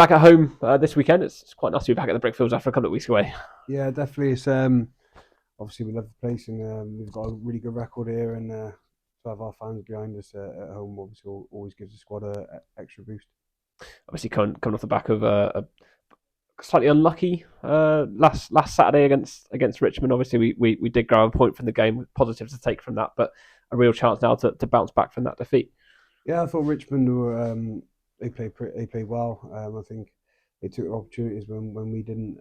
Back at home this weekend. It's quite nice to be back at the Brickfields after a couple of weeks away. Yeah, definitely. It's obviously we love the place and we've got a really good record here, and to have our fans behind us at home obviously always gives the squad a extra boost. Obviously, coming off the back of a slightly unlucky last Saturday against Richmond. Obviously, we did grab a point from the game, with positives to take from that, but a real chance now to bounce back from that defeat. Yeah, I thought Richmond were they played well. I think they took their opportunities when we didn't,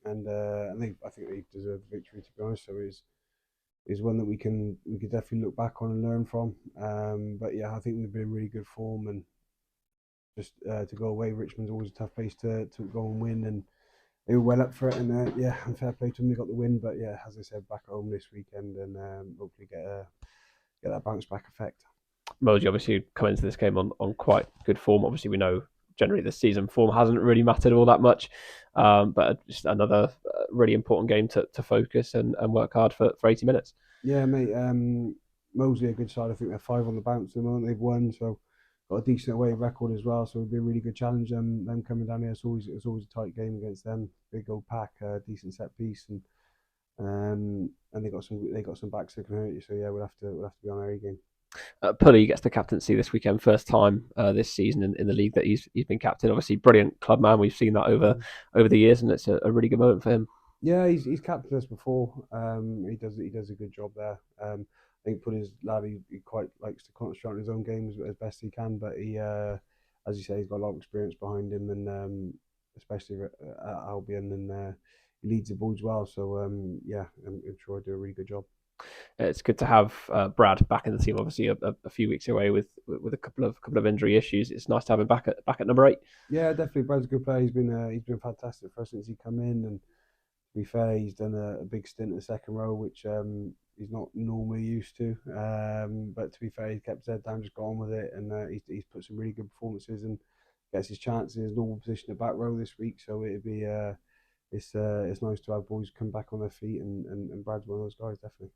and I think they deserved the victory, to be honest. So it's one that we could definitely look back on and learn from. But yeah, I think we've been in really good form, and just to go away, Richmond's always a tough place to go and win, and they were well up for it. And yeah, and fair play to them, they got the win. But yeah, as I said, back at home this weekend, and hopefully get that bounce back effect. Moseley obviously come into this game on quite good form. Obviously, we know generally the season form hasn't really mattered all that much, but just another really important game to focus and work hard for 80 minutes. Yeah, mate. Moseley a good side. I think they're five on the bounce at the moment. They've won, so got a decent away record as well. So it'll be a really good challenge. Them coming down here. It's always a tight game against them. Big old pack, decent set piece, and they got some backs that can hurt you. So yeah, we'll have to be on our A game. Pulley gets the captaincy this weekend, first time this season in the league that he's been captain. Obviously, brilliant club man. We've seen that over the years, and it's a really good moment for him. Yeah, he's captained us before. He does a good job there. I think Pudding's lad, he quite likes to concentrate on his own game as best he can, but as you say, he's got a lot of experience behind him, and especially at Albion, and he leads the boys well. So yeah, I'm sure he'll do a really good job. It's good to have Brad back in the team. Obviously, a few weeks away with a couple of injury issues. It's nice to have him back at number 8. Yeah, definitely. Brad's a good player. He's been fantastic for us since he come in, and to be fair, he's done a big stint in the second row, which he's not normally used to. But to be fair, he's kept his head down, just got on with it, and he's put some really good performances and gets his chance in his normal position at back row this week. So it'd be it's nice to have boys come back on their feet, and Brad's one of those guys, definitely.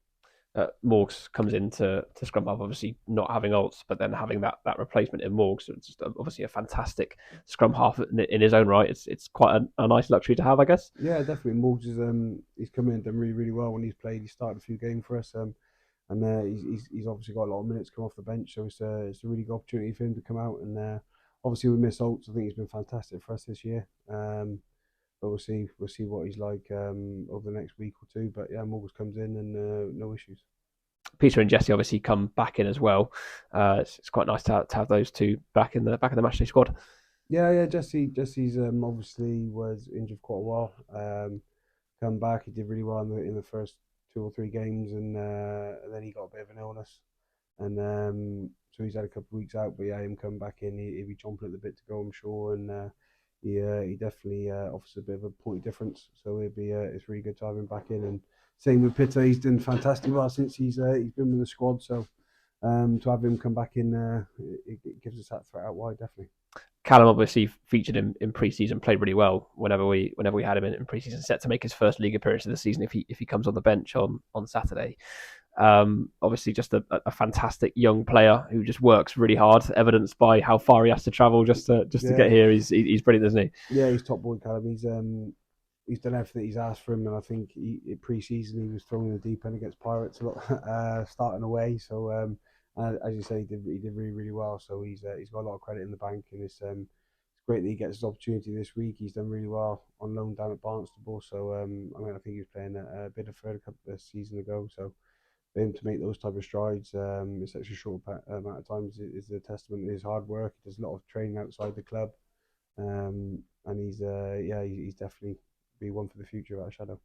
Morgs comes in to scrum half, obviously not having Alts, but then having that replacement in Morgs. So it's just obviously a fantastic scrum half in his own right. It's quite a nice luxury to have, I guess. Yeah, definitely. Morgs is he's come in and done really well when he's played. He started a few games for us, and he's obviously got a lot of minutes come off the bench, so it's a really good opportunity for him to come out. And obviously with Miss Olts, I think he's been fantastic for us this year. But we'll see what he's like over the next week or two. But yeah, Morgs comes in and no issues. Peter and Jesse obviously come back in as well. It's quite nice to have those two back in the matchday squad. Yeah. Jesse's obviously was injured for quite a while. Come back, he did really well in the first two or three games, and then he got a bit of an illness, and so he's had a couple of weeks out. But yeah, him coming back in, he'll be chomping at the bit to go, I'm sure, and he definitely offers a bit of a point difference. So it's really good to have him back in. And same with Pitta, he's done fantastic well since he's been with the squad. So to have him come back in, it gives us that threat out wide, definitely. Callum obviously featured in pre-season, played really well whenever we had him in pre-season. Set to make his first league appearance of the season if he comes on the bench on Saturday. Obviously, just a fantastic young player who just works really hard, evidenced by how far he has to travel just to get Yeah, here. He's brilliant, isn't he? yeah, he's top boy, Callum. He's done everything he's asked for him, and I think pre-season he was thrown in the deep end against Pirates a lot, starting away. So as you say, he did really really well. So he's got a lot of credit in the bank, and it's great that he gets his opportunity this week. He's done really well on loan down at Barnstable. So I mean, I think he was playing a bit of third a couple of seasons ago. So for him to make those type of strides in such a short amount of time is a testament to his hard work. He does a lot of training outside the club, and he's definitely be one for the future without a shadow.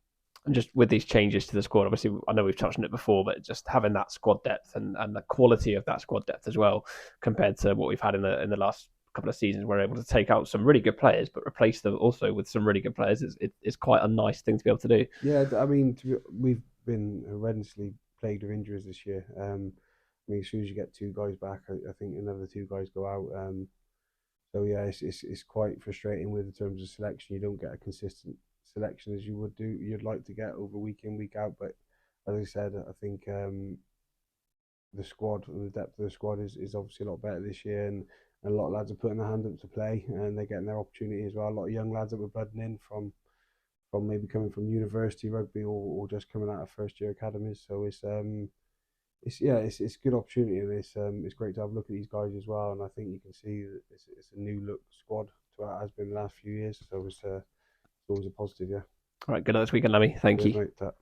And just with these changes to the squad, obviously, I know we've touched on it before, but just having that squad depth and the quality of that squad depth as well, compared to what we've had in the last couple of seasons, we're able to take out some really good players, but replace them also with some really good players. It's quite a nice thing to be able to do. Yeah, I mean, we've been horrendously plagued with injuries this year. I mean, as soon as you get two guys back, I think another two guys go out. So yeah, it's quite frustrating with in terms of selection. You don't get a consistent selection as you'd like to get over week in week out. But as I said, I think the squad and the depth of the squad is obviously a lot better this year, and and a lot of lads are putting their hand up to play, and they're getting their opportunity as well. A lot of young lads that were budding in from maybe coming from university rugby, or just coming out of first year academies. So it's yeah, it's a good opportunity, and it's great to have a look at these guys as well. And I think you can see that it's a new look squad to what it has been the last few years. So it's always a positive. Yeah, All right, good luck this weekend, Lammy. Thank cheers, you. mate.